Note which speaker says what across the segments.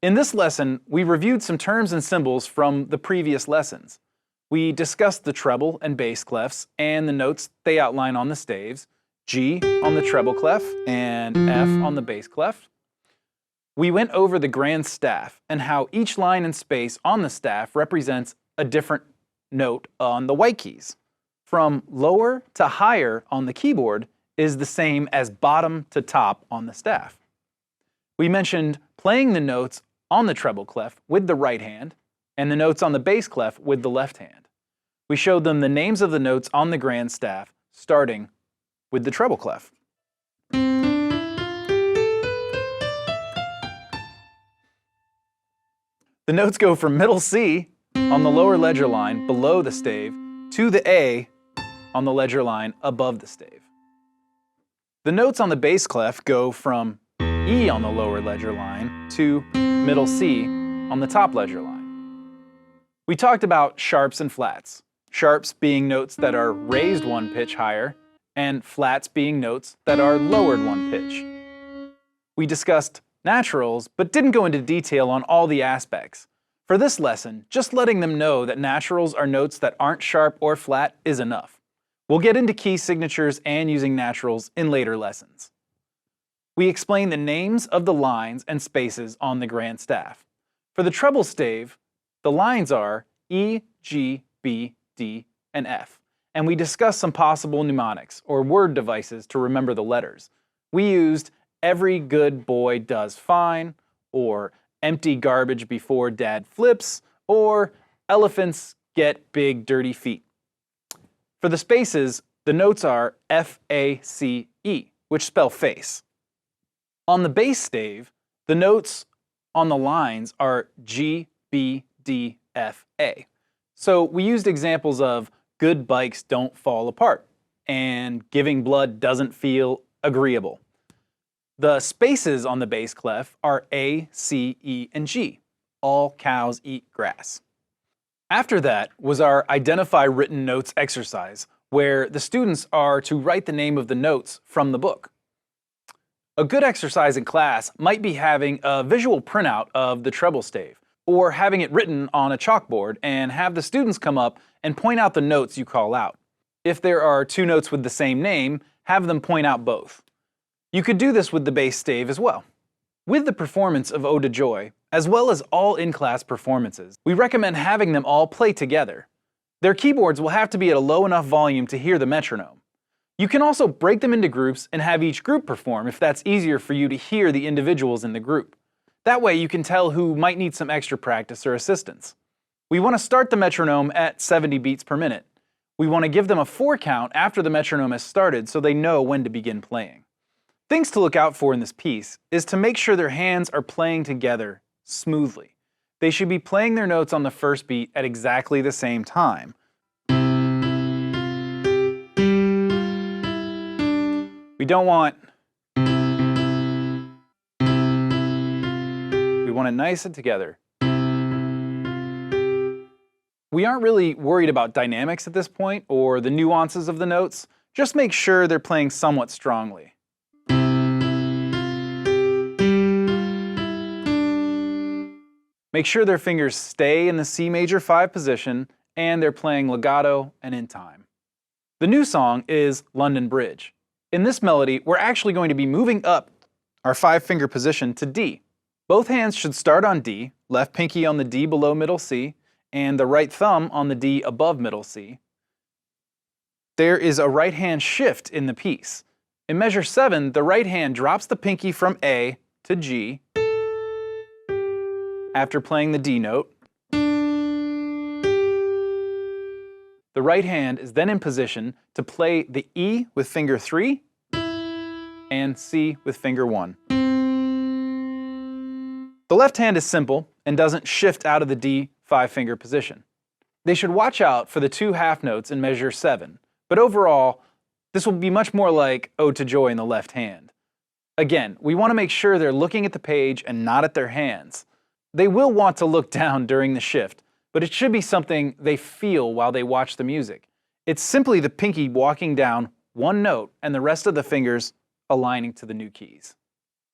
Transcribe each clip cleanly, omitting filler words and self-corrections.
Speaker 1: In this lesson, we reviewed some terms and symbols from the previous lessons. We discussed the treble and bass clefs and the notes they outline on the staves, G on the treble clef and F on the bass clef. We went over the grand staff and how each line and space on the staff represents a different note on the white keys. From lower to higher on the keyboard is the same as bottom to top on the staff. We mentioned playing the notes on the treble clef with the right hand and the notes on the bass clef with the left hand. We showed them the names of the notes on the grand staff, starting with the treble clef. The notes go from middle C on the lower ledger line below the stave to the A on the ledger line above the stave. The notes on the bass clef go from E on the lower ledger line to middle C on the top ledger line. We talked about sharps and flats, sharps being notes that are raised one pitch higher and flats being notes that are lowered one pitch. We discussed naturals, but didn't go into detail on all the aspects. For this lesson, just letting them know that naturals are notes that aren't sharp or flat is enough. We'll get into key signatures and using naturals in later lessons. We explain the names of the lines and spaces on the grand staff. For the treble stave, the lines are E, G, B, D, and F, and we discussed some possible mnemonics or word devices to remember the letters. We used "every good boy does fine," or "empty garbage before dad flips," or "elephants get big dirty feet." For the spaces, the notes are F, A, C, E, which spell face. On the bass stave, the notes on the lines are G, B, D, F, A. So we used examples of "good bikes don't fall apart" and "giving blood doesn't feel agreeable." The spaces on the bass clef are A, C, E, and G. All cows eat grass. After that was our Identify Written Notes exercise, where the students are to write the name of the notes from the book. A good exercise in class might be having a visual printout of the treble stave, or having it written on a chalkboard and have the students come up and point out the notes you call out. If there are two notes with the same name, have them point out both. You could do this with the bass stave as well. With the performance of Ode to Joy, as well as all in-class performances, we recommend having them all play together. Their keyboards will have to be at a low enough volume to hear the metronome. You can also break them into groups and have each group perform if that's easier for you to hear the individuals in the group. That way you can tell who might need some extra practice or assistance. We want to start the metronome at 70 beats per minute. We want to give them a 4 count after the metronome has started so they know when to begin playing. Things to look out for in this piece is to make sure their hands are playing together smoothly. They should be playing their notes on the first beat at exactly the same time. We don't want... We want it nice and together. We aren't really worried about dynamics at this point or the nuances of the notes. Just make sure they're playing somewhat strongly. Make sure their fingers stay in the C major 5 position and they're playing legato and in time. The new song is London Bridge. In this melody, we're actually going to be moving up our 5-finger position to D. Both hands should start on D, left pinky on the D below middle C, and the right thumb on the D above middle C. There is a right hand shift in the piece. In measure 7, the right hand drops the pinky from A to G after playing the D note. The right hand is then in position to play the E with finger 3 and C with finger 1. The left hand is simple and doesn't shift out of the D 5-finger position. They should watch out for the 2 half notes in measure 7, but overall, this will be much more like Ode to Joy in the left hand. Again, we want to make sure they're looking at the page and not at their hands. They will want to look down during the shift, but it should be something they feel while they watch the music. It's simply the pinky walking down one note and the rest of the fingers aligning to the new keys.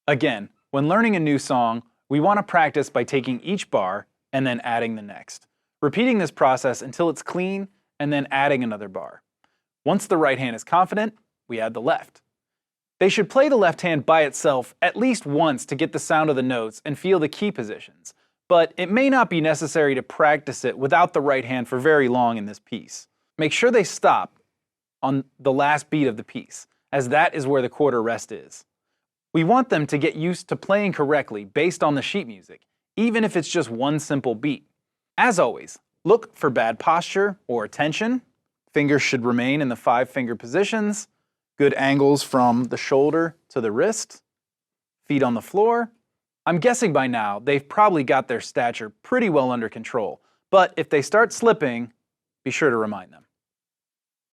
Speaker 1: Again, when learning a new song, We want to practice by taking each bar and then adding the next, repeating this process until it's clean and then adding another bar. Once the right hand is confident, we add the left. They should play the left hand by itself at least once to get the sound of the notes and feel the key positions, but it may not be necessary to practice it without the right hand for very long in this piece. Make sure they stop on the last beat of the piece, as that is where the quarter rest is. We want them to get used to playing correctly based on the sheet music, even if it's just one simple beat. As always, look for bad posture or tension. Fingers should remain in the 5-finger positions. Good angles from the shoulder to the wrist. Feet on the floor. I'm guessing by now they've probably got their stature pretty well under control, but if they start slipping, be sure to remind them.